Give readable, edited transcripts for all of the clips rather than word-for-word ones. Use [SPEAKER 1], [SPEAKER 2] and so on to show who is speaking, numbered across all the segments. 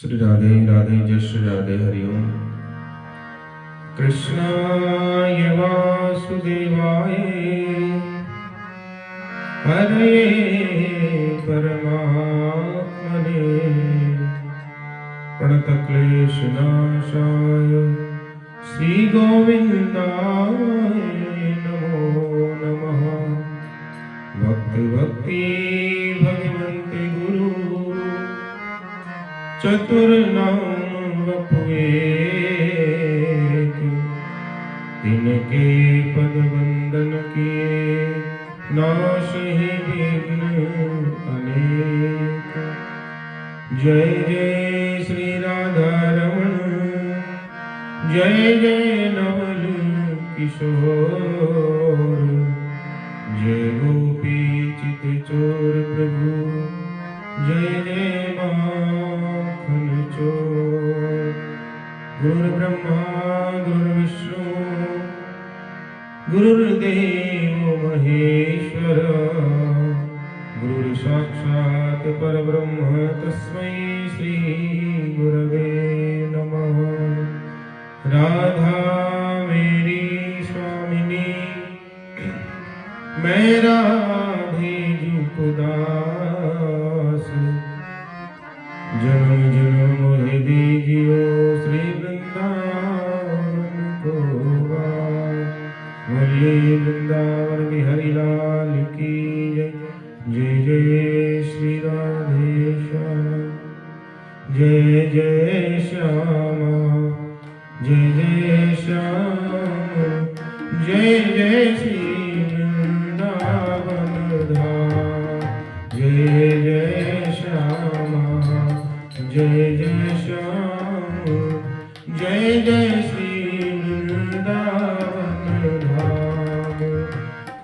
[SPEAKER 1] श्री राधे राधे जय श्री राधे हरिओम। कृष्णाय वासुदेवाय हरे परमात्मने प्रणतक्लेशनाशाय श्री गोविंदाय नमो नमः। भक्ति भक्ति भगवन्ते गुरु चतुर्नाम वपुएक, तिनके पद वंदन किए नाश ही विघ्न अनेक। जय जय श्री राधा रमण, जय जय नवल किशोर, जय गोपी चित चोर प्रभु, जय जय माखन चोर। गुरुर्ब्रह्मा गुरुर्विष्णु गुरुर्देव महेश्वर, गुरुर्साक्षात् परब्रह्म तस्मै श्री गुरवे नमः। राधा मेरी स्वामिनी, मैं राधे जुपदास, जन्म जन्म मोहि दीजियो श्री वृंदावन को वास। बोलिए वृंदावन बिहारी लाल की जय। जय जय श्री राधे श्याम, जय जय श्यामा, जय जय श्याम, जय जय श्री वृंदावन धाम। जय जय श्यामा, जय जय श्याम, जय जय श्री वृंदावन धाम।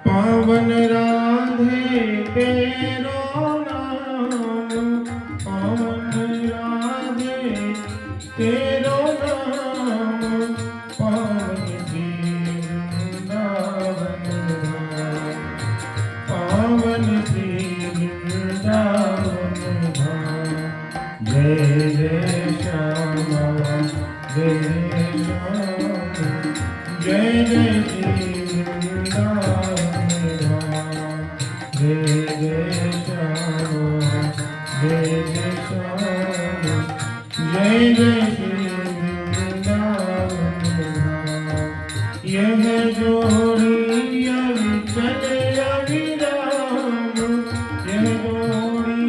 [SPEAKER 1] पावन राधे तेरो नाम, पावन राधे तेरो नाम, पावन श्री वृंदावन धाम, पावन श्री वृंदावन धाम। जय जय श्यामा, जय श्याम, जय जय श्री वृंदावन धाम। जय जय श्यामा, जय जय श्याम, जय जय श्री वृंदावन धाम। यह जोड़ी अविचल अविराम, यह जोड़ी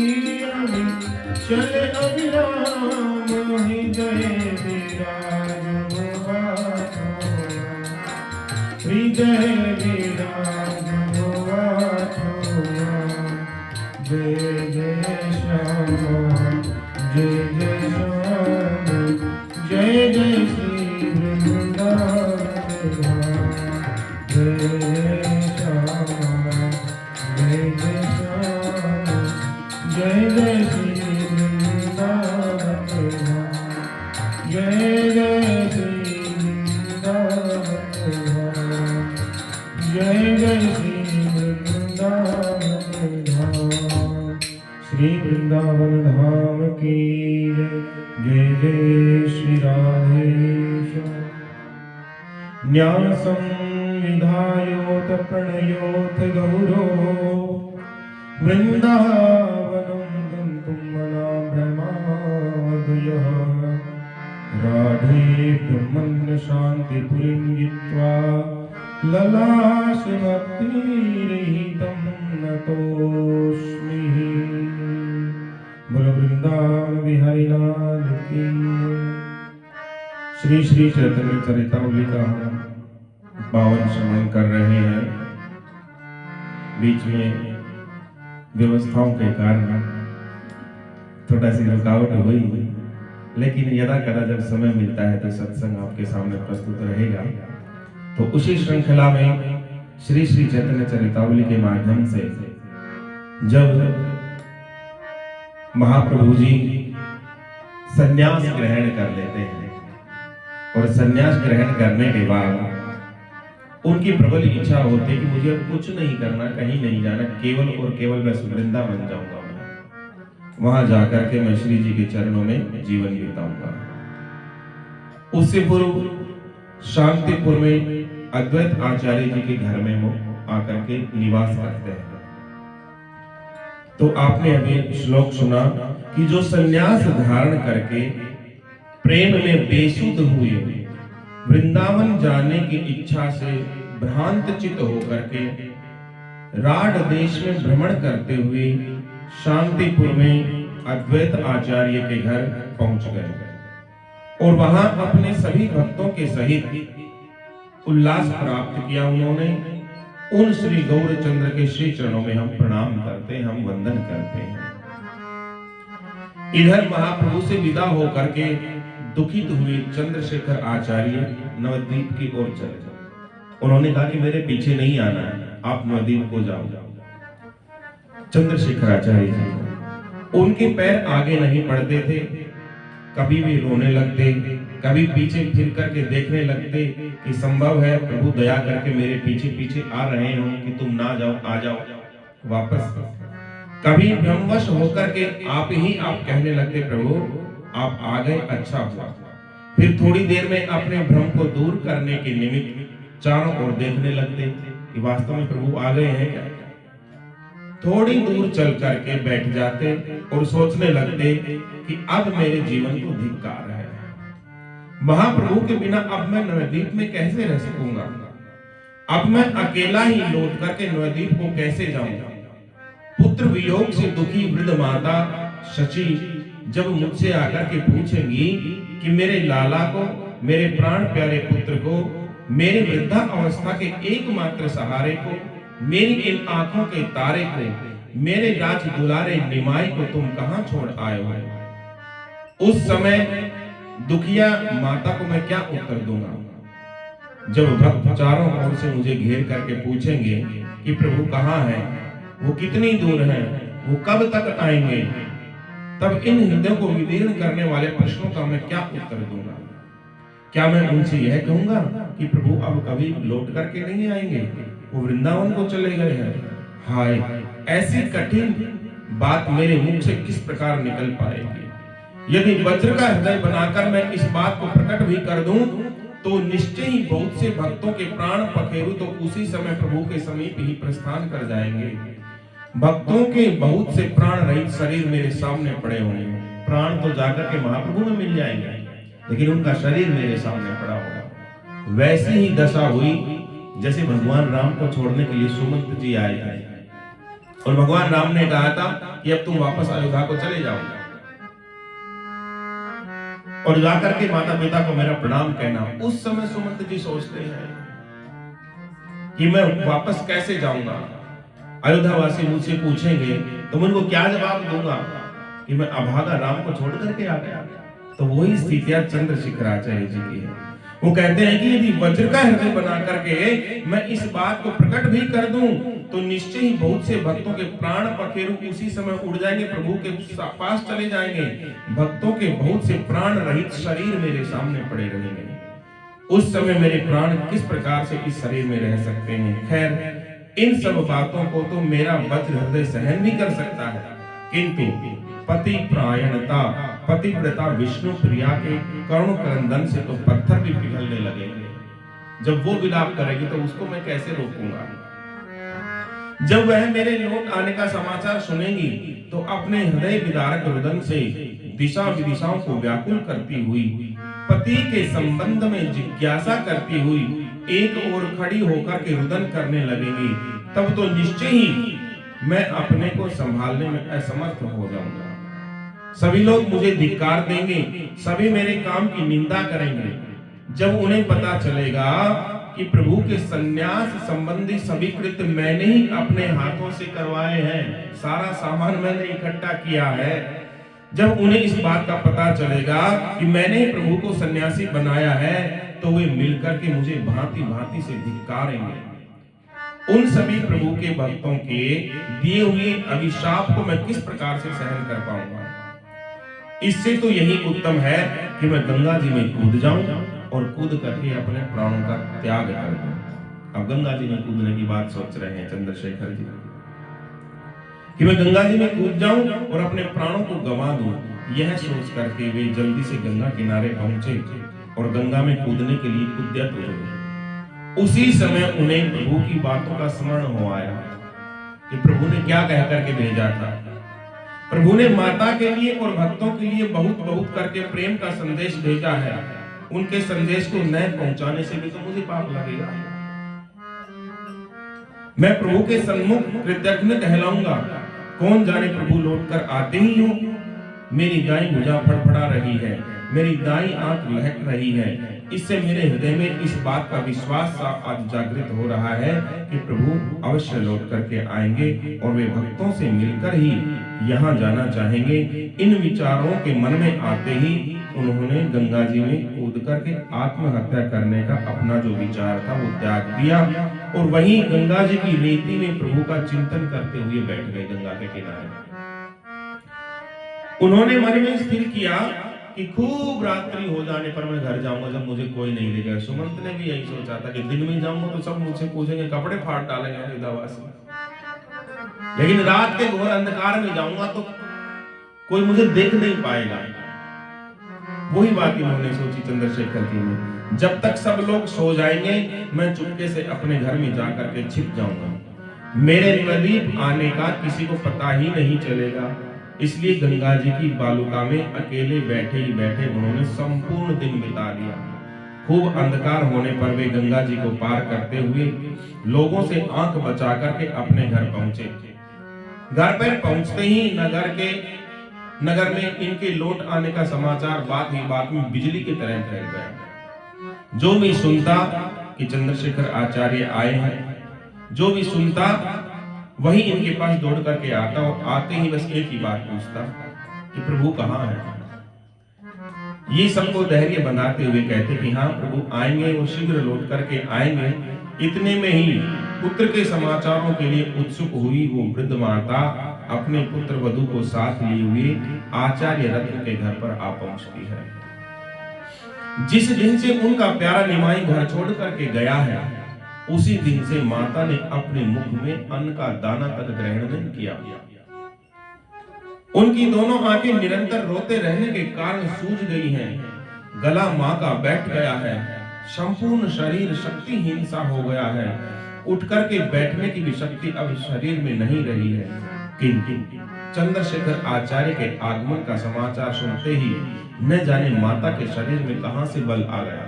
[SPEAKER 1] अविचल अविराम, हृदय विराजो हृदय विराजो। जय जय श्यामा, जय जय श्याम, जय जय श्री वृंदावन धाम। जय जय श्यामा, जय जय श्याम, जय जय श्री वृंदावन धाम। जय जय श्री वृंदावन धाम, जय जय श्री वृंदावन धाम। श्री वृंदावन धाम की जय। जय श्री राधेश्वर। न्यासं विधायोत प्रणयोत गौरो, वृंदावनं गन्तुं मना भ्रमादयः। राधे ब्रह्मण्य शान्तिपुरीं जित्वा, ललाशभक्तिरहितं नतोऽस्मि। बोलो वृंदावन बिहारी लाल की। श्री श्री चैतन्य चरितामृत का हम पावन श्रवण कर रहे हैं। बीच में व्यवस्थाओं के कारण थोड़ा सी रुकावट हुई, लेकिन यदा कदा जब समय मिलता है तो सत्संग आपके सामने प्रस्तुत रहेगा। तो उसी श्रृंखला में श्री श्री चैतन्य चरितावली के माध्यम से जब महाप्रभु जी संन्यास ग्रहण कर लेते हैं और संन्यास ग्रहण करने के बाद उनकी प्रबल इच्छा होती है कि मुझे अब कुछ नहीं करना, कहीं नहीं जाना, केवल और केवल बस वृंदावन जाऊंगा मैं। वहां जाकर के मैं श्री जी के चरणों में जीवन बिताऊंगा। उससे पूर्व शांतिपुर में अद्वैत आचार्य जी के घर में वो आकर के निवास करते हैं। तो आपने अभी श्लोक सुना कि जो सन्यास धारण करके प्रेम में बेसुध हुए, वृंदावन जाने की इच्छा से भ्रांत चित्त होकर के राड देश में भ्रमण करते हुए शांतिपुर में अद्वैत आचार्य के घर पहुंच गए और वहां अपने सभी भक्तों के सहित उल्लास प्राप्त किया। उन्होंने उन श्री गौरचंद्र के श्री चरणों में हम प्रणाम करते हैं, हम वंदन करते हैं। इधर महाप्रभु से विदा होकर के दुखित हुए चंद्रशेखर आचार्य नवद्वीप की ओर चले गए। उन्होंने कहा कि मेरे पीछे नहीं आना है, आप नवद्वीप को जाओ। चंद्रशेखर आचार्य जी, उनके पैर आगे नहीं बढ़ते थे, कभी भी रोने लगते, कभी पीछे फिर करके देखने लगते कि संभव है प्रभु दया करके मेरे पीछे पीछे आ रहे हो कि तुम ना जाओ, आ जाओ वापस। कभी भ्रमवश होकर के आप कहने लगते प्रभु आप आ गए, अच्छा हुआ। फिर थोड़ी देर में अपने भ्रम को दूर करने के निमित्त चारों ओर देखने लगते कि वास्तव में प्रभु आ गए हैं क्या। थोड़ी दूर चल करके बैठ जाते और सोचने लगते कि अब मेरे जीवन को धिक्कार है, महाप्रभु के बिना अब मैं नवद्वीप में कैसे रह सकूंगा, अब मैं अकेला ही लौट करके नवद्वीप को कैसे जाऊंगा। पुत्र वियोग से दुखी वृद्ध माता शची जब मुझसे आकर के पूछेंगी कि मेरे लाला को, मेरे प्राण प्यारे पुत्र को, मेरी वृद्धा अवस्था के एकमात्र सहारे को, मेरी इन आंखों के तारे को, मेरे राज दुलारे निमाई को तुम कहां छोड़ आए हो, उस समय दुखिया माता को मैं क्या उत्तर दूंगा। जब भक्त चारों ओर से मुझे घेर करके पूछेंगे कि प्रभु कहां है, वो कितनी दूर है, वो कब तक आएंगे, तब इन हृदय को विदीर्ण करने वाले प्रश्नों का मैं क्या उत्तर दूंगा। क्या मैं उनसे यह कहूंगा कि प्रभु अब कभी लौट करके नहीं आएंगे, वो वृंदावन को चले गए हैं। हाय, ऐसी कठिन बात मेरे मुख से किस प्रकार निकल पाएगी। यदि वज्र का हृदय बनाकर मैं इस बात को प्रकट भी कर दूं तो निश्चय ही बहुत से भक्तों के प्राण पखेरु तो उसी समय प्रभु के समीप ही प्रस्थान कर जाएंगे। भक्तों के बहुत से प्राण रहित शरीर मेरे सामने पड़े होंगे। प्राण तो जाकर के महाप्रभु में मिल जाएंगे, लेकिन उनका शरीर मेरे सामने पड़ा होगा। वैसी ही दशा हुई जैसे भगवान राम को छोड़ने के लिए सुमंत जी आए थे और भगवान राम ने कहा था कि अब तुम वापस अयोध्या को चले जाओ और जाकर के माता पिता को मेरा प्रणाम कहना। उस समय सुमंत जी सोचते हैं कि मैं वापस कैसे जाऊंगा। अयोध्या वासी मुझसे पूछेंगे तो मैं उनको क्या जवाब दूंगा कि मैं अभागा राम को छोड़ करके आ गया। तो वही स्थितियां चंद्रशेखर आचार्य जी की है। वो कहते हैं कि यदि वज्र का हृदय बना करके मैं इस बात को प्रकट भी कर दूं तो निश्चय ही बहुत से भक्तों के प्राण पखेरु उसी समय उड़ जाएंगे, प्रभु के पास चले जाएंगे। भक्तों के बहुत से प्राण रहित शरीर मेरे सामने पड़े रहेंगे। उस समय मेरे प्राण किस प्रकार से इस शरीर में रह सकते हैं। खैर, इन सब बातों को तो मेरा वज्र हृदय सहन भी कर सकता है, किंतु पति प्रायणता, पतिव्रता विष्णु प्रिया के करुण क्रंदन से तो पत्थर भी पिघलने लगेंगे। जब वो विलाप करेगी तो उसको मैं कैसे रोकूंगा। जब वह मेरे लौट आने का समाचार सुनेंगी तो अपने हृदय विदारक रुदन से दिशा विदिशाओं को व्याकुल करती हुई, पति के संबंध में जिज्ञासा करती हुई एक ओर खड़ी होकर के रुदन करने लगेंगी। तब तो निश्चय ही मैं अपने को संभालने में असमर्थ हो जाऊंगा। सभी लोग मुझे धिक्कार देंगे, सभी मेरे काम की निंदा करेंगे। जब उन्हें पता चलेगा कि प्रभु के सन्यास संबंधी सभी कृत्य मैंने ही अपने हाथों से करवाए हैं, सारा सामान मैंने इकट्ठा किया है, जब उन्हें इस बात का पता चलेगा कि मैंने ही प्रभु को सन्यासी बनाया है, तो वे मिलकर के मुझे भांति भांति से धिक्कारेंगे। उन सभी प्रभु के भक्तों के दिए हुए अभिशाप को मैं किस प्रकार से सहन कर पाऊंगा। इससे तो यही उत्तम है कि मैं गंगा जी में कूद जाऊं और कूद करके अपने प्राणों का त्याग कर दूं। अब गंगा जी में कूदने की बात सोच रहे हैं चंद्रशेखर जी कि मैं गंगा जी में कूद जाऊं और अपने प्राणों को गंवा दूं। यह सोच करके वे जल्दी से गंगा किनारे पहुंचे और गंगा में कूदने के लिए उद्यत हुए। उसी समय उन्हें प्रभु की बातों का स्मरण हो आया कि प्रभु ने क्या कह करके भेजा था। प्रभु ने माता के लिए और भक्तों के लिए बहुत बहुत करके प्रेम का संदेश भेजा है। उनके संदेश को न पहुंचाने से भी तो मुझे पाप लगेगा। मैं प्रभु के सन्मुख कृतज्ञ कहलाऊंगा। कौन जाने प्रभु लौटकर आते ही हो। मेरी दाई भुजा फड़फड़ा रही है, मेरी दाई आंख लहक रही है। इससे मेरे हृदय में इस बात का विश्वास आज जागृत हो रहा है कि प्रभु अवश्य लौट करके आएंगे और वे भक्तों से मिलकर ही यहाँ जाना चाहेंगे। इन विचारों के मन में आते ही उन्होंने गंगा जी में कूद करके आत्महत्या करने का अपना जो विचार था वो त्याग दिया और वहीं गंगा जी की रेती में प्रभु का चिंतन करते हुए बैठ गए गंगा के किनारे। उन्होंने मन में स्थिर किया कि खूब रात्रि हो जाने पर मैं घर जाऊंगा जब मुझे कोई नहीं देगा। सुमंत ने भी यही सोचा था कि दिन में जाऊंगा तो सब मुझसे पूछेंगे, कपड़े फाड़ डालेंगे विधवासी, लेकिन रात के घोर अंधकार में जाऊंगा तो कोई मुझे देख नहीं पाएगा। वही बात इन्होंने सोची चंद्रशेखर जी ने। जब तक सब लोग सो जाएंगे मैं चुपके से अपने घर में जाकर के छिप जाऊंगा। मेरे करीब आने का किसी को पता ही नहीं चलेगा। इसलिए गंगा जी की बालुका में अकेले बैठे ही बैठे उन्होंने संपूर्ण दिन बिता दिया। खूब अंधकार होने पर वे गंगा जी को पार करते हुए लोगों से आंख बचा करके अपने घर पहुंचे। घर पर पहुंचते ही नगर में इनके लौट आने का समाचार बात ही बात में बिजली की तरह फैल गया। जो भी सुनता कि चंद्रशेखर आचार्य आए हैं, जो भी सुनता वही इनके पास दौड़ करके आता और आते ही बस एक ही बात पूछता कि प्रभु कहाँ है। ये सबको धैर्य बनाते हुए कहते कि हाँ प्रभु आएंगे और शीघ्र लौट करके आएंगे। इतने में ही पुत्र के समाचारों के लिए उत्सुक हुई वो वृद्ध माता अपने पुत्र वधू को साथ लिए हुए आचार्य रत्न के घर पर आ पहुंचती है। जिस दिन से उनका प्यारा निमाई घर छोड़ करके गया है उसी दिन से माता ने अपने मुख में अन्न का दाना तक ग्रहण नहीं किया। उनकी दोनों आंखें निरंतर रोते रहने के कारण सूज गई हैं। गला मां का बैठ गया है। संपूर्ण शरीर शक्तिहीन सा हो गया है। उठ करके बैठने की भी शक्ति अब शरीर में नहीं रही है। किंतु चंद्रशेखर आचार्य के आगमन का समाचार सुनते ही न जाने माता के शरीर में कहां से बल आ गया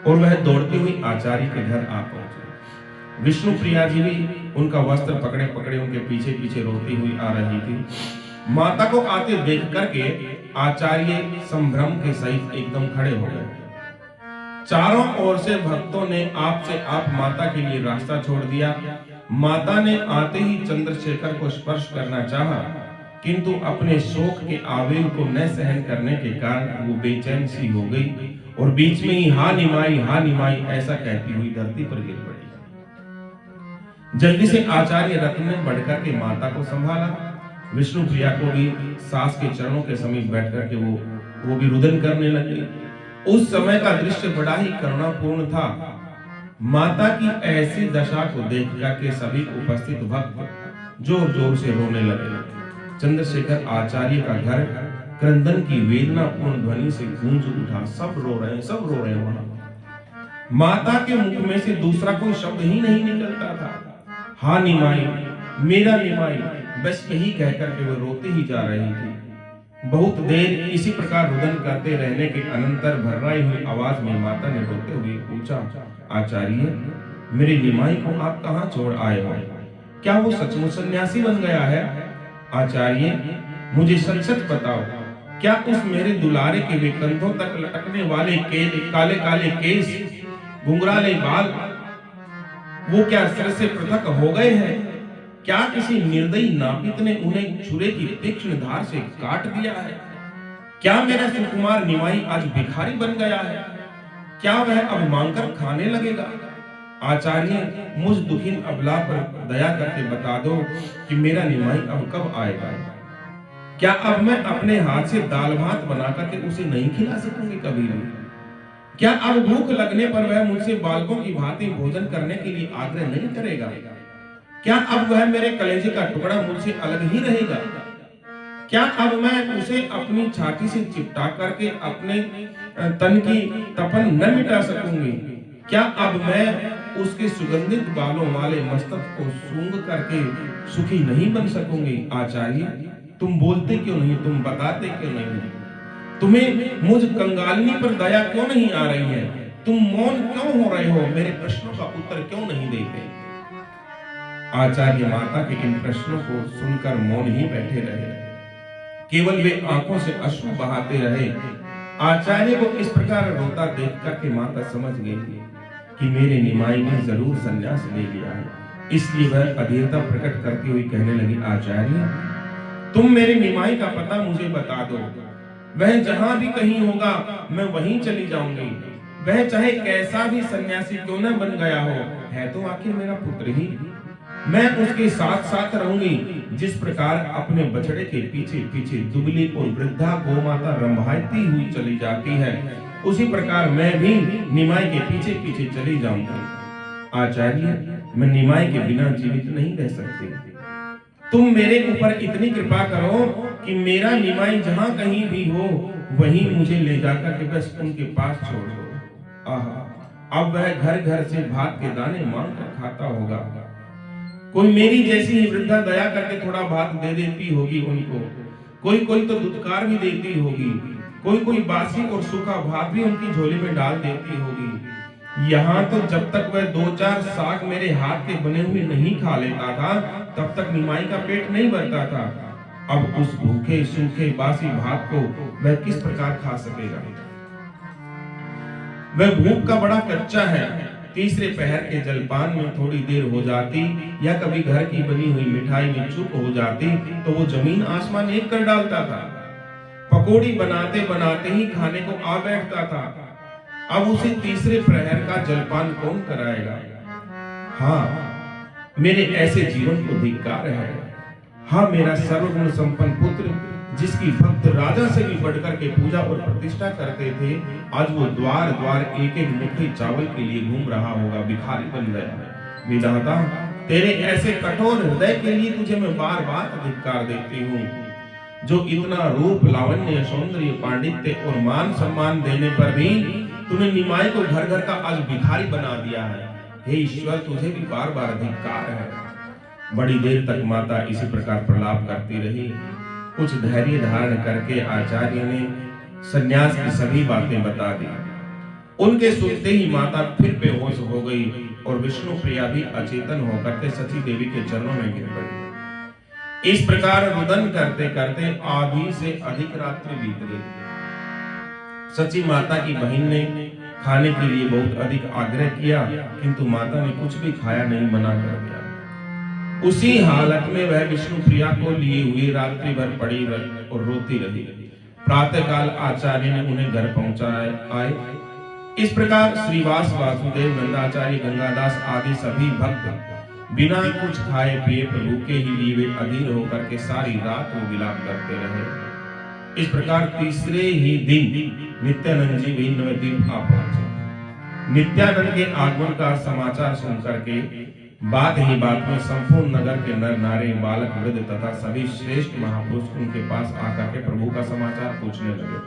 [SPEAKER 1] और वह दौड़ती हुई आचार्य के घर आ पहुंचे। विष्णु प्रिया जी भी उनका वस्त्र पकड़े पकड़े उनके पीछे पीछे रोती हुई आ रही थी। माता को आते देख करके आचार्य संभ्रम के सहित एकदम खड़े हो गए। चारों ओर से भक्तों ने आप माता के लिए रास्ता छोड़ दिया। माता ने आते ही चंद्रशेखर को स्पर्श करना चाहा, किंतु अपने शोक के आवेग को न सहन करने के कारण वो बेचैन सी हो गई और बीच में ही हा निमाई ऐसा कहती हुई धरती पर गिर पड़ी। जल्दी से आचार्य रत्न ने बढ़कर के माता को संभाला। विष्णु प्रिया को भी सास के चरणों के समीप बैठ करके वो भी रुदन करने लगे। उस समय का दृश्य बड़ा ही करुणापूर्ण था। माता की ऐसी दशा को देख करके सभी उपस्थित भक्त जोर जोर से रोने लगे। चंद्रशेखर आचार्य का घर क्रंदन की वेदनापूर्ण ध्वनि से गूंज उठा। सब रो रहे हैं वहां। माता के मुख में से दूसरा कोई शब्द ही नहीं निकलता था। हा निमाई, मेरा निमाई, बस यही कहकर के वो रोते ही जा रही थी। बहुत देर इसी प्रकार रुदन करते रहने के अनंतर भर्राई हुई आवाज में माता ने रोते हुए पूछा, आचार्य मेरे निमाई को आप कहाँ छोड़ आए हो? क्या वो सचमुच सन्यासी बन गया है? आचार्य मुझे सच सच बताओ, क्या उस मेरे दुलारे के वे कंधों तक लटकने वाले काले काले केस, घुंघराले बाल, वो क्या सिर से पृथक हो गए हैं? क्या किसी निर्दयी नापित ने उन्हें छुरे की तीक्ष्ण धार से काट दिया है? क्या मेरा सुकुमार निमाई आज भिखारी बन गया है? क्या वह अब मांगकर खाने लगेगा? आचार्य मुझ दुखीन अबला पर दया करके बता दो कि मेरा निमाई अब कब आएगा? क्या अब मैं अपने हाथ से दाल भात बनाकर के उसे नहीं खिला सकूंगी कभी भी? क्या अब भूख लगने पर वह मुझसे बालकों की भांति भोजन करने के लिए आग्रह नहीं करेगा? क्या अब वह मेरे कलेजे का टुकड़ा मुझसे अलग ही रहेगा? क्या अब मैं उसे अपनी छाती से चिपटा करके अपने तन की तपन न मिटा सकूंगी? क्या अब मैं उसके सुगंधित बालों वाले मस्तक को सूंघ करके सुखी नहीं बन सकूंगी? आचार्य, तुम बोलते क्यों नहीं? तुम बताते क्यों नहीं? तुम्हें मुझ कंगालिनी पर दया क्यों नहीं आ रही है? तुम मौन क्यों हो रहे हो? मेरे प्रश्नों का उत्तर क्यों नहीं देते? आचार्य माता के इन प्रश्नों को सुनकर मौन ही बैठे रहे, केवल वे आंखों से अश्रु बहाते रहे। आचार्य को इस प्रकार रोता देखकर के माता समझ गई कि मेरे निमाई ने जरूर संन्यास ले लिया है। इसलिए वह अधीरता प्रकट करती हुई कहने लगी, आचार्य, तुम मेरे निमाई का पता मुझे बता दो। वह जहां भी कहीं होगा मैं वहीं चली जाऊंगी। वह चाहे कैसा भी सन्यासी क्यों न बन गया हो, है तो आखिर मेरा पुत्र ही। मैं उसके साथ साथ रहूंगी। जिस प्रकार अपने बछड़े के पीछे पीछे दुबली और वृद्धा गोमाता रंभाती हुई चली जाती है, उसी प्रकार मैं भी निमाई के पीछे पीछे चली जाऊंगी। आचार्य, मैं निमाई के बिना जीवित नहीं रह सकती। तुम मेरे ऊपर इतनी कृपा करो कि मेरा निमाई जहां कहीं भी हो वहीं मुझे ले जाकर के बस उनके पास छोड़ दो। आहा, अब वह घर घर से भात के दाने मांग कर खाता होगा। कोई मेरी जैसी ही वृद्धा दया करके थोड़ा भात दे देती होगी उनको। कोई कोई तो दुत्कार भी देती होगी। कोई कोई बासी और सूखा भात भी उनकी झोली में डाल देती होगी। यहाँ तो जब तक वह 2-4 साग मेरे हाथ के बने हुए नहीं खा लेता था, तब तक निमाई का पेट नहीं भरता था। अब उस भूखे सूखे बासी भात को वह किस प्रकार खा सकेगा? वह भूख का बड़ा कच्चा है। तीसरे पहर के जलपान में थोड़ी देर हो जाती या कभी घर की बनी हुई मिठाई में चूक हो जाती तो वो जमीन आसमान एक कर डालता था। पकौड़ी बनाते बनाते ही खाने को आ बैठता था। अब उसे तीसरे प्रहर का जलपान कौन कराएगा? हाँ, मेरे ऐसे जीवन को धिक्कार है। हाँ, मेरा सर्वगुण संपन्न पुत्र जिसकी भक्त राजा से भी बढ़कर के पूजा और प्रतिष्ठा करते थे, आज वो द्वार द्वार एक एक मुट्ठी चावल के लिए घूम रहा होगा, भिखारी बन गया। विधाता, तेरे ऐसे कठोर हृदय के लिए तुझे मैं बार बार धिक्कार देती हूँ, जो इतना रूप लावण्य सौंदर्य पांडित्य और मान सम्मान देने पर भी तूने निमाई को घर घर का आज भिखारी बना दिया है। हे ईश्वर, तुझे भी बार बार धिक्कार है। बड़ी देर तक माता इसी प्रकार प्रलाप करती रही। कुछ धैर्य धारण करके आचार्य ने सन्यास की सभी बातें बता दी। उनके सुनते ही माता फिर बेहोश हो गई और विष्णु प्रिया भी अचेतन होकर के सची देवी के चरणों में गिर पड़ी। इस प्रकार रुदन करते करते आधी से अधिक रात्रि बीत गई। सची माता की बहन ने खाने के लिए बहुत अधिक आग्रह किया, किंतु माता ने कुछ भी खाया नहीं, मना कर दिया। उसी हालत में वह विष्णु प्रिया को लिए हुई रात्रि भर पड़ी और रोती रही। प्रातःकाल आचार्य ने उन्हें घर पहुंचाए। इस प्रकार श्रीवास, वासुदेव, नंदाचार्य, गंगादास आदि सभी भक्त बिना कुछ खाए पिए प्रभु के ही लिए वे अधीर होकर के सारी रात वो विलाप करते रहे। इस प्रकार तीसरे ही दिन नित्यानंद जी भी नवद्वीप आ पहुंचे। नित्यानंद के आगमन का समाचार सुनकर के बात ही बात में संपूर्ण नगर के नर नारी, बालक, वृद्ध तथा सभी श्रेष्ठ महापुरुष उनके पास आकर के प्रभु का समाचार पूछने लगे।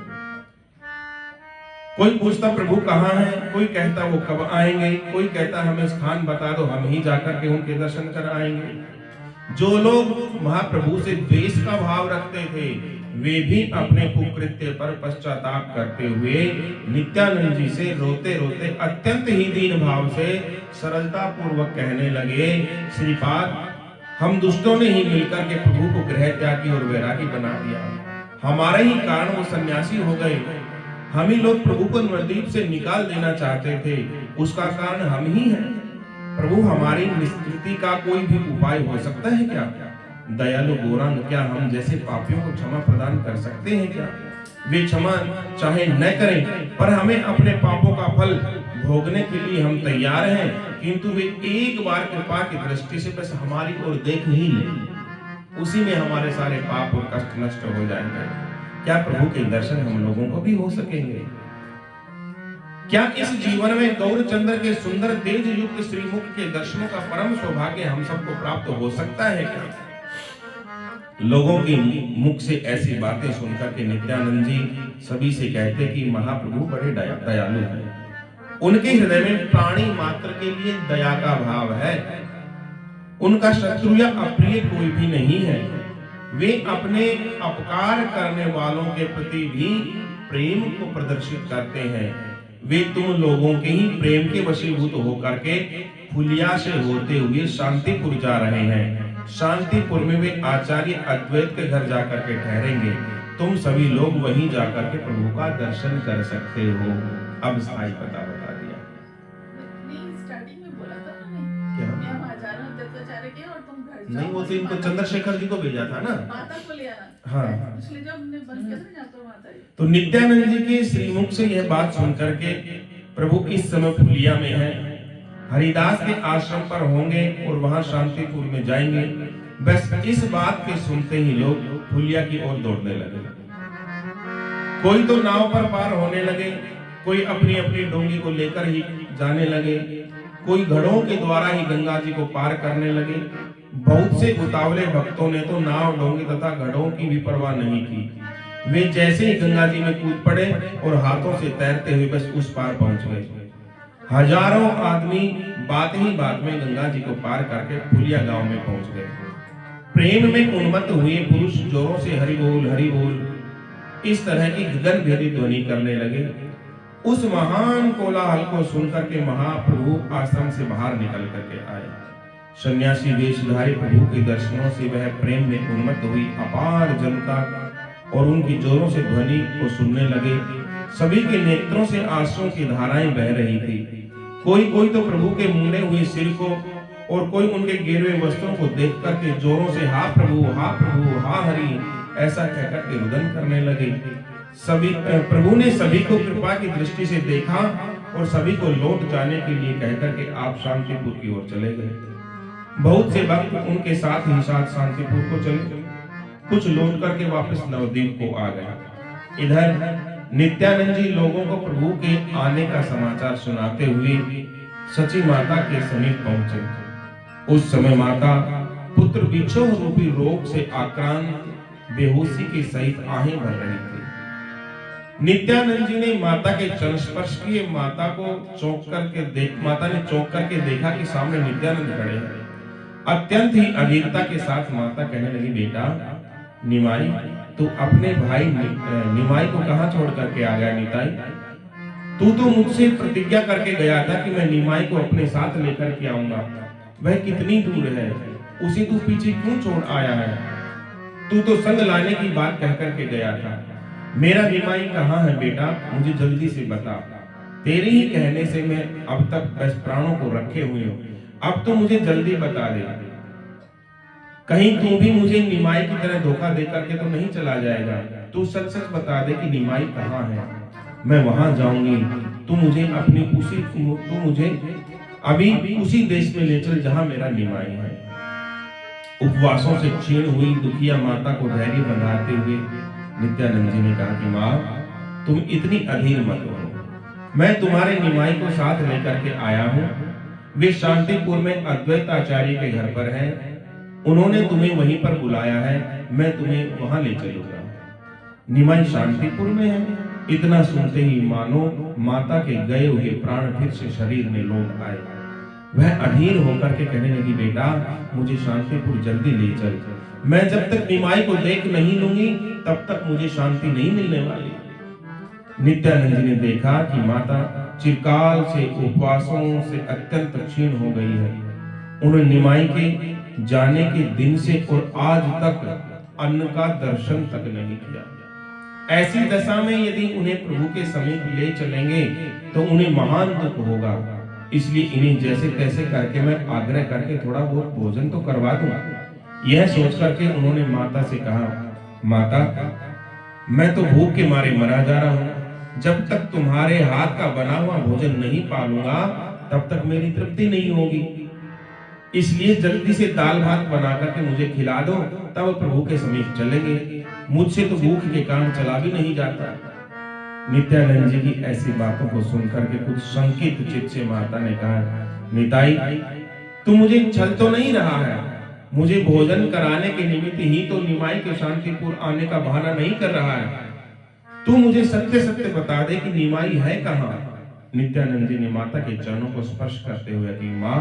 [SPEAKER 1] कोई पूछता प्रभु कहाँ हैं, कोई कहता वो कब आएंगे, कोई कहता हमें स्थान बता दो, हम ही जाकर के उनके दर्शन कर आएंगे। जो लोग महाप्रभु से द्वेष का भाव रखते थे, वे भी अपने कुकृत्य पर पश्चाताप करते हुए नित्यानंद जी से रोते रोते अत्यंत ही दीन भाव से सरलता पूर्वक कहने लगे, श्रीपाद, हम दुष्टों ने ही मिलकर के प्रभु को गृह त्यागी और वैरागी बना दिया। हमारे ही कारण वो सन्यासी हो गए। हम ही लोग प्रभु को नवद्वीप से निकाल देना चाहते थे, उसका कारण हम ही हैं। प्रभु, हमारी निष्कृति का कोई भी उपाय हो सकता है क्या? दयालु गौरांग, क्या हम जैसे पापियों को क्षमा प्रदान कर सकते हैं क्या? वे क्षमा चाहे न करें, पर हमें अपने पापों का फल भोगने के लिए हम तैयार हैं, किंतु वे एक बार कृपा की दृष्टि से बस हमारी ओर देख ही लें, उसी में हमारे सारे पाप और कष्ट नष्ट हो जाएंगे। क्या प्रभु के दर्शन हम लोगों को भी हो सकेंगे? क्या इस जीवन में गौरचंद्र के सुंदर तेज युक्त श्रीमुख के दर्शनों का परम सौभाग्य हम सबको प्राप्त हो सकता है क्या? लोगों के मुख से ऐसी बातें सुनकर के नित्यानंद जी सभी से कहते कि महाप्रभु बड़े दयालु हैं। उनके हृदय में प्राणी मात्र के लिए दया का भाव है। उनका शत्रु या अप्रिय कोई भी नहीं है। वे अपने अपकार करने वालों के प्रति भी प्रेम को प्रदर्शित करते हैं। वे तुम लोगों के ही प्रेम के वशीभूत होकर के फुलिया से होते हुए शांतिपुर जा रहे हैं। शांतिपुर में वे आचार्य अद्वैत के घर जाकर के ठहरेंगे। तुम सभी लोग वहीं जाकर के प्रभु का दर्शन कर सकते हो। अब स्थायी पता बता दिया।
[SPEAKER 2] स्टार्टिंग में बोला था ना
[SPEAKER 1] क्या?
[SPEAKER 2] मैं वहां जा रहा हूं तत्वाचार्य के और तुम घर जाओ।
[SPEAKER 1] नहीं, वो तो इनको चंद्रशेखर जी को भेजा था ना।
[SPEAKER 2] माता को ले आना।
[SPEAKER 1] हाँ,
[SPEAKER 2] इसलिए जब हमने बंद किया था ना तो माता ही।
[SPEAKER 1] तो नित्यानंद जी के श्रीमुख से यह बात सुनकर के प्रभु इस समय फुलिया में है, हरिदास के आश्रम पर होंगे और वहां शांतिपुर में जाएंगे। बस इस बात के सुनते ही लोग फुलिया की ओर दौड़ने लगे। कोई तो नाव पर पार होने लगे, कोई अपनी अपनी डोंगी को लेकर ही जाने लगे, कोई घड़ों के द्वारा ही गंगा जी को पार करने लगे। बहुत से उतावले भक्तों ने तो नाव, डोंगी तथा घड़ों की भी परवाह नहीं की। वे जैसे ही गंगा जी में कूद पड़े और हाथों से तैरते हुए बस उस पार पहुंच गए। हजारों आदमी बात ही बात में गंगा जी को पार करके फुलिया गांव में पहुंच गए। प्रेम में उन्मत्त हुए पुरुष जोरों से हरि बोल इस तरह की गगनभेदी ध्वनि करने लगे। उस महान कोलाहल को सुनकर के महाप्रभु आश्रम से बाहर निकल करके आए। सन्यासी वेशधारी प्रभु के दर्शनों से वह प्रेम में उन्मत्त हुई अपार जनता और उनकी जोरों से ध्वनि को सुनने लगे। सभी के नेत्रों से आंसुओं की धाराएं बह रही थी। कोई कोई तो प्रभु के मुंडे हुए सिर को और कोई उनके गिरवे वस्त्रों को देख करके जोरों से हा प्रभु, हा हरि ऐसा कहकर के रुदन करने लगे। सभी प्रभु ने सभी को कृपा की दृष्टि से देखा और सभी को लौट जाने के लिए कहकर के आप शांतिपुर की ओर चले गए। बहुत से भक्त उनके साथ ही साथ शांतिपुर को चले, कुछ लौट करके वापस नवद्वीप को आ गए। इधर नित्यानंद जी लोगों को प्रभु के आने का समाचार सुनाते हुए सची माता के समीप पहुंचे। उस समय माता पुत्र बिच्छोह रूपी रोग से आक्रांत बेहोशी के सहित आहें भर रही थी। नित्यानंद जी ने माता के चरण स्पर्श किए। माता ने चौंक करके देखा कि सामने नित्यानंद खड़े हैं। अत्यंत ही अधीरता के साथ माता कहने लगी, बेटा निमाई, तू अपने भाई निमाई को कहां छोड़ करके आ गया? निताई, तू तो मुझसे प्रतिज्ञा करके गया था कि मैं निमाई को अपने साथ लेकर के आऊंगा। वह कितनी दूर है, उसे तू पीछे क्यों छोड़ आया है? तू तो संग लाने की बात कह करके गया था। मेरा निमाई कहाँ है बेटा? मुझे जल्दी से बता। तेरे ही कहने से मैं अब तक बस प्राणों को रखे हुए हूँ। अब तो मुझे जल्दी बता दे। कहीं तू भी मुझे निमाई की तरह धोखा दे करके तो नहीं चला जाएगा। तू सच सच बता दे कि निमाई कहाँ है। मैं वहां जाऊंगी। तू मुझे अभी उसी देश में ले चल जहां मेरा निमाई है। उपवासों से क्षीण हुई दुखिया माता को धैर्य बंधाते हुए नित्यानंद जी ने कहा कि माँ, तुम इतनी अधीर मत हो। मैं तुम्हारे निमाई को साथ लेकर के आया हूँ। वे शांतिपुर में अद्वैत आचार्य के घर पर हैं। उन्होंने तुम्हें वहीं पर बुलाया है। मैं तुम्हें वहां ले चलूंगा। निमाई शांतिपुर में है। इतना सुनते ही मानो माता के गए हुए प्राण फिर से शरीर में लौट आए। वह अधीर होकर के कहने लगी, बेटा मुझे शांतिपुर जल्दी ले चल। मैं जब तक निमाई को देख नहीं लूंगी तब तक मुझे शांति नहीं मिलने वाली। नित्यानंद जी ने देखा कि माता चिरकाल से उपवासों से अत्यंत क्षीण हो गई है। उन्होंने निमाई के जाने के दिन से और आज तक अन्न का दर्शन तक नहीं किया। ऐसी दशा में यदि उन्हें प्रभु के समीप ले चलेंगे तो उन्हें महान दुख होगा। इसलिए इन्हें जैसे तैसे करके मैं आग्रह करके थोड़ा बहुत भोजन तो करवा दूंगा। यह सोच करके उन्होंने माता से कहा, माता मैं तो भूख के मारे मरा जा रहा हूँ। जब तक तुम्हारे हाथ का बना हुआ भोजन नहीं पालूंगा तब तक मेरी तृप्ति नहीं होगी। इसलिए जल्दी से दाल भात बना करके मुझे खिला दो, तब प्रभु के समीप चलेंगे। मुझसे तो भूख के कारण चला भी नहीं जाता। नित्यानंद जी की ऐसी बातों को सुनकर के कुछ शंकित चित्त से माता ने कहा, निताई तू मुझे छल तो नहीं रहा है? मुझे भोजन कराने के निमित्त ही तो निमाई के शांतिपुर आने का बहाना नहीं कर रहा है। तू मुझे सत्य सत्य बता दे कि निमाई है कहाँ? नित्यानंद जी ने माता के चरणों को स्पर्श करते हुए कि माँ,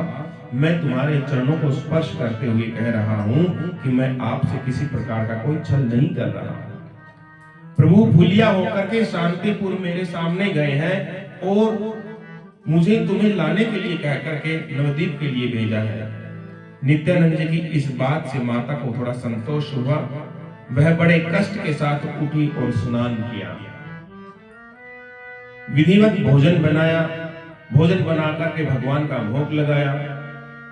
[SPEAKER 1] मैं तुम्हारे चरणों को स्पर्श करते हुए कह रहा हूँ कि मैं आपसे किसी प्रकार का कोई छल नहीं कर रहा। प्रभु फुलिया होकर के शांतिपुर मेरे सामने गए हैं और मुझे तुम्हें लाने के लिए कह करके नवद्वीप के लिए भेजा है। नित्यानंद जी की इस बात से माता को थोड़ा संतोष हुआ। वह बड़े कष्ट के साथ उठी और स्नान किया, विधिवत भोजन बनाया, भोजन बना करके भगवान का भोग लगाया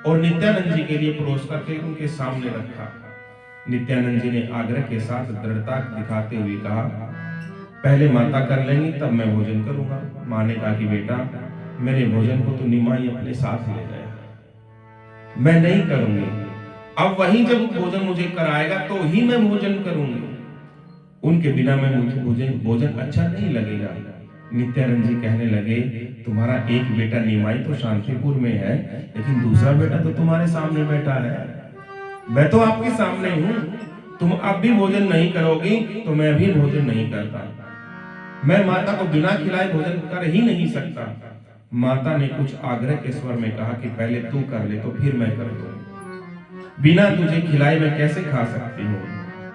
[SPEAKER 1] और नित्यानंद जी के लिए परोस करके उनके सामने रखा। नित्यानंद जी ने आग्रह के साथ दृढ़ता दिखाते हुए कहा, पहले माता कर लेंगी तब मैं भोजन करूंगा। माँ ने कहा कि बेटा, मेरे भोजन को तो निमाई अपने साथ ले गया, मैं नहीं करूंगी। अब वही जब भोजन मुझे कराएगा तो ही मैं भोजन करूंगी, उनके बिना मैं मुझे भोजन अच्छा नहीं लगेगा। नित्यानंद जी कहने लगे, तुम्हारा एक बेटा निमाई तो शांतिपुर में है, लेकिन दूसरा बेटा तो तुम्हारे सामने बैठा है, मैं तो आपके सामने हूं। तुम अब भी भोजन नहीं करोगी तो मैं भी भोजन नहीं करता। मैं माता को बिना खिलाए भोजन कर ही नहीं सकता। माता ने कुछ आग्रह के स्वर में कहा कि पहले तू कर ले तो फिर मैं कर दूं, बिना तुझे खिलाए मैं कैसे खा सकती हूँ?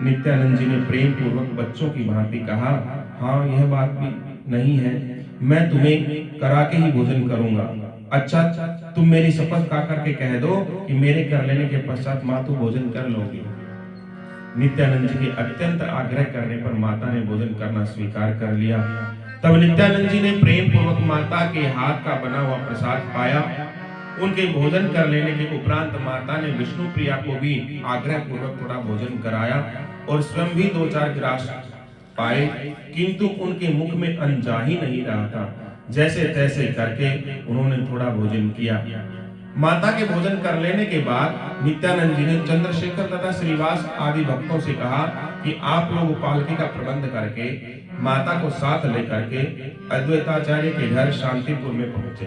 [SPEAKER 1] नित्यानंद जी ने प्रेम पूर्वक बच्चों की भांति कहा, हाँ यह बात भी नहीं है, मैं तुम्हें करा के ही भोजन करूंगा। अच्छा, तुम मेरी शपथ खा करके कह दो कि मेरे कर लेने के पश्चात माँ तू भोजन कर लोगी। नित्यानंद जी के अत्यंत आग्रह करने पर माता ने भोजन करना स्वीकार कर लिया। तब नित्यानंद जी ने प्रेम पूर्वक माता के हाथ का बना हुआ प्रसाद पाया। उनके भोजन कर लेने के उपरांत माता ने विष्णु प्रिया को भी आग्रह पूर्वक थोड़ा भोजन कराया और स्वयं भी 2-4 गिलास पाए, किंतु उनके मुख में अन्न जा ही नहीं रहा था। जैसे तैसे करके उन्होंने थोड़ा भोजन किया। माता के भोजन कर लेने के बाद नित्यानंद जी ने चंद्रशेखर तथा श्रीवास आदि भक्तों से कहा कि आप लोग पालकी का प्रबंध करके माता को साथ लेकर के अद्वैताचार्य के घर शांतिपुर में पहुंचे।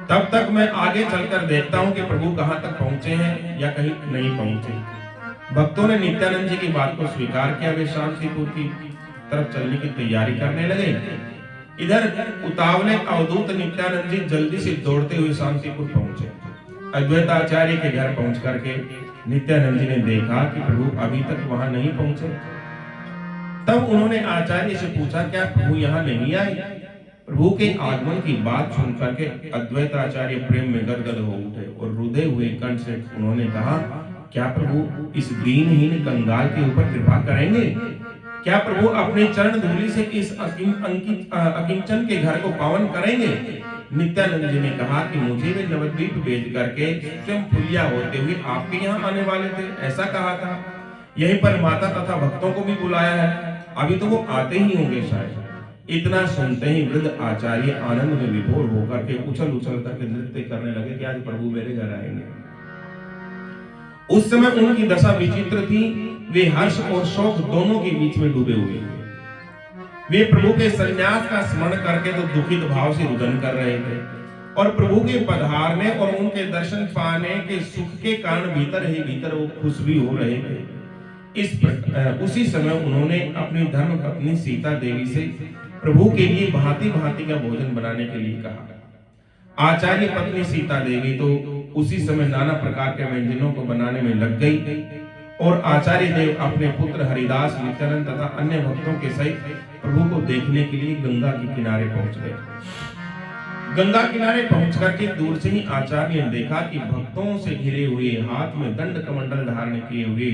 [SPEAKER 1] तब तक मैं आगे चलकर देखता हूं कि प्रभु कहां तक पहुंचे हैं या कहीं नहीं पहुंचे। भक्तों ने नित्यानंद जी की बात को स्वीकार किया। वे शांतिपुर की तरफ चलने की तैयारी करने लगे। इधर उतावले अवधूत नित्यानंद जी जल्दी से दौड़ते हुए शांतिपुर पहुंचे। अद्वैताचार्य के घर पहुंच करके नित्यानंद जी ने देखा कि प्रभु अभी तक वहां नहीं पहुंचे। तब उन्होंने आचार्य से पूछा, क्या प्रभु यहाँ नहीं आए? प्रभु के आगमन की बात सुनकर के अद्वैताचार्य प्रेम में गदगद हो उठे और रुदे हुए कंठ से उन्होंने कहा, क्या प्रभु इस दीनहीन कंगाल के ऊपर कृपा करेंगे? क्या प्रभु अपने चरण धूलि से इस अकिंचन के घर को पावन करेंगे? नित्यानंद जी ने कहा कि मुझे वे नवद्वीप भेज करके स्वयं फुलिया होते हुए आपके यहाँ आने वाले थे, ऐसा कहा था। यहीं पर माता तथा भक्तों को भी बुलाया है, अभी तो वो आते ही होंगे शायद। इतना सुनते ही वृद्ध आचार्य आनंद में विभोर होकर के उछल उछल करके नृत्य करने लगे कि आज प्रभु मेरे घर आएंगे। उस समय उनकी दशा विचित्र थी। वे हर्ष और शोक दोनों के बीच में डूबे हुए थे। वे प्रभु के संन्यास का स्मरण करके तो दुखित भाव से रुदन कर रहे थे और प्रभु के पधारने और उनके दर्शन पाने के सुख के कारण भीतर ही भीतर वो खुश भी हो रहे थे। उसी समय उन्होंने अपनी धर्म पत्नी सीता देवी से प्रभु के लिए भांति भांति का भोजन बनाने के लिए कहा। आचार्य पत्नी सीता देवी तो उसी समय नाना प्रकार के व्यंजनों को बनाने में लग गई और आचार्य देव अपने पुत्र हरिदास, नित्यानंद तथा अन्य भक्तों के सहित प्रभु को देखने के लिए गंगा के किनारे पहुंच गए। गंगा किनारे पहुंच करके दूर से ही आचार्य ने देखा कि भक्तों से घिरे हुए, हाथ में दंड कमंडल धारण किए हुए,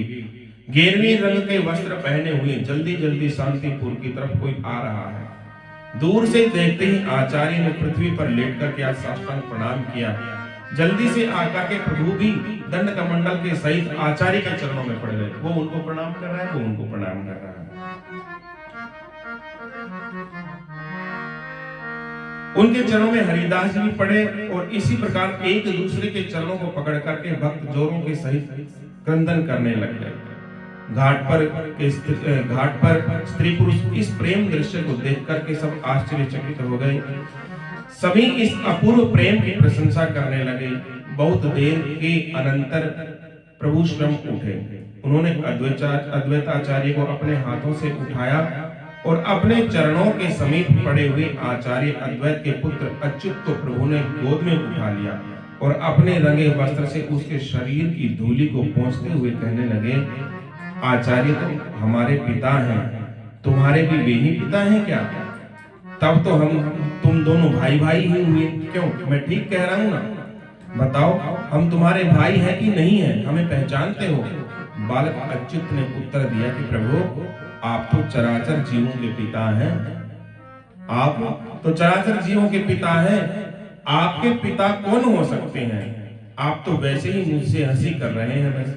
[SPEAKER 1] गेरुए रंग के वस्त्र पहने हुए जल्दी जल्दी शांतिपुर की तरफ कोई आ रहा है। दूर से देखते ही आचार्य ने पृथ्वी पर लेट करके आज साष्टांग प्रणाम किया। जल्दी से आकर के प्रभु भी दंड कमंडल के सहित आचार्य के चरणों में पड़ गए। वो उनको प्रणाम कर रहा है, वो उनको प्रणाम कर रहा है। उनके चरणों में हरिदास जी पड़े और इसी प्रकार एक दूसरे के चरणों को पकड़ करके भक्त जोरों के सहित क्रंदन करने लग गए। घाट पर स्त्री पुरुष इस प्रेम दृश्य को देख करके सब आश्चर्यचकित हो गए। सभी इस अपूर्व प्रेम की प्रशंसा करने लगे। बहुत देर के अनंतर प्रभु स्वयं उठे। उन्होंने अद्वैताचार्य को अपने हाथों से उठाया और अपने चरणों के समीप पड़े हुए आचार्य अद्वैत के पुत्र अच्युत को प्रभु ने गोद में उठा लिया और अपने रंगे वस्त्र से उसके शरीर की धूलि को पोंछते हुए कहने लगे, आचार्य तो हमारे पिता हैं, तुम्हारे भी वे ही पिता हैं क्या? तब तो तुम दोनों भाई भाई ही हुए। क्यों, मैं ठीक कह रहा हूं ना? बताओ, हम तुम्हारे भाई हैं कि नहीं है? हमें पहचानते हो? बालक अच्युत ने उत्तर दिया कि प्रभु, आप तो चराचर जीवों के पिता हैं। आप तो चराचर जीवों के पिता हैं। आपके पिता कौन हो सकते हैं? आप तो वैसे ही मुझसे हंसी कर रहे हैं बस।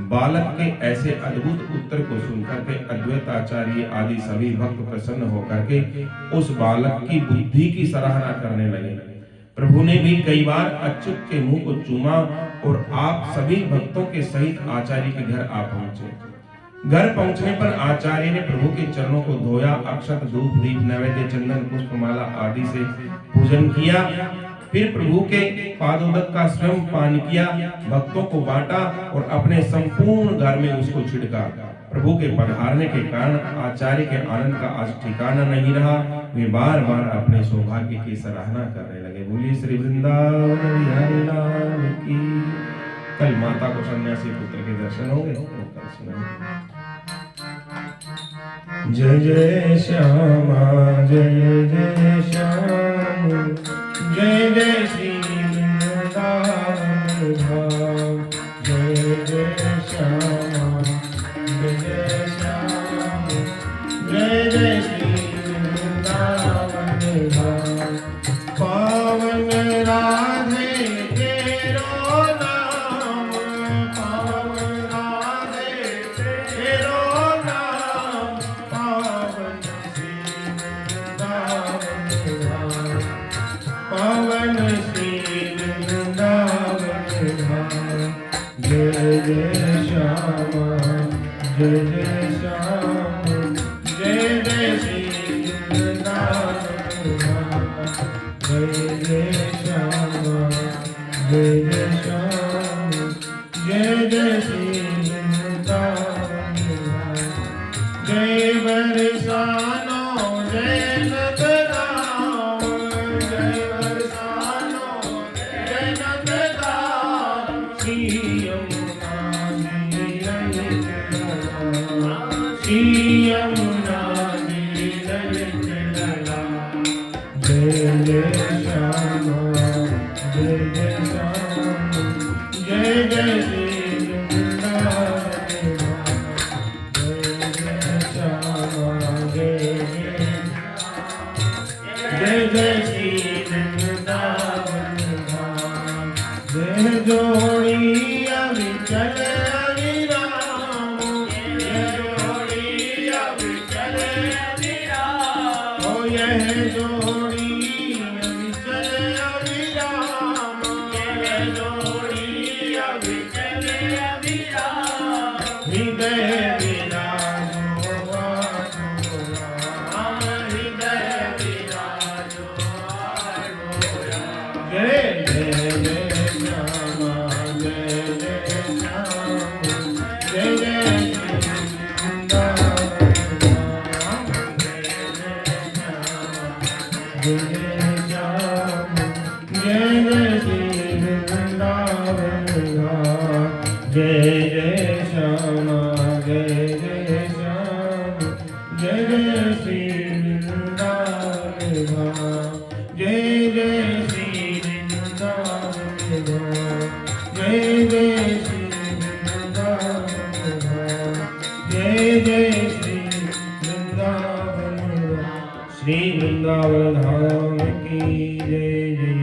[SPEAKER 1] बालक के ऐसे अद्भुत उत्तर को सुनकर के अद्वैताचार्य आदि सभी भक्त प्रसन्न होकर के उस बालक की बुद्धि की सराहना करने लगे। प्रभु ने भी कई बार अच्युत के मुंह को चूमा और आप सभी भक्तों के सहित आचार्य के घर आ पहुंचे। घर पहुंचने पर आचार्य ने प्रभु के चरणों को धोया, अक्षत, धूप, दीप, नैवेद्य, चंदन, पुष्पमाला आदि से पूजन किया। फिर प्रभु के पादोदक का स्वयं पान किया, भक्तों को बांटा और अपने संपूर्ण घर में उसको छिड़का। प्रभु के पधारने के कारण आचार्य के आनंद का आज ठिकाना नहीं रहा। वे बार बार अपने सौभाग्य की सराहना करने लगे। बोलिए श्री वृंदावन बिहारी लाल की। कल माता को सन्यासी पुत्र के दर्शन होंगे, कल सुनाएंगे। जय जय श्यामा जय जय श्याम, जय जय श्री वृंदावन धाम। जय जय श्यामा जय जय श्याम, जय जय श्री वृंदावन धाम। पावन राधे तेरो नाम, पावन राधे तेरो नाम, पावन श्री वृंदावन धाम, पावन श्री वृंदावन धाम। जय जय श्यामा जय जय श्याम, जय जय श्री वृंदावन धाम। जय जय श्यामा जय जय श्याम, जय जय श्री वृंदावन धाम। जय बरसानो जय नंदलाल, जय बरसानो जय नंदलाल, श्री यमुना जी ललित, श्री यमुना जी ललित। जय जय श्यामा जय जय श्याम, जय जय श्री वृंदावन धाम। जय जय श्यामा जय जय श्री वृंदावन धाम। जय जोड़ी अविचल अविराम, जय जोड़ी अविचल अविराम, ओ यह जोड़ी अविचल अविराम, यह जोड़ी अविचल अविराम। हृदय विराजो आजो राम, हृदय विराजो आजो राम। जय जय जय श्यामा जय जय श्याम, जय जय श्री वृंदावन धाम। जय जय श्यामा जय जय श्याम, जय जय श्री वृंदावन धाम। जय जय श्यामा जय जय श्याम, जय जय श्री वृंदावन धाम। जय जय श्री वृंदावन धाम, जय जय श्री वृंदावन धाम, जय जय श्री वृंदावन धाम। श्री वृंदावन धाम की जय जय।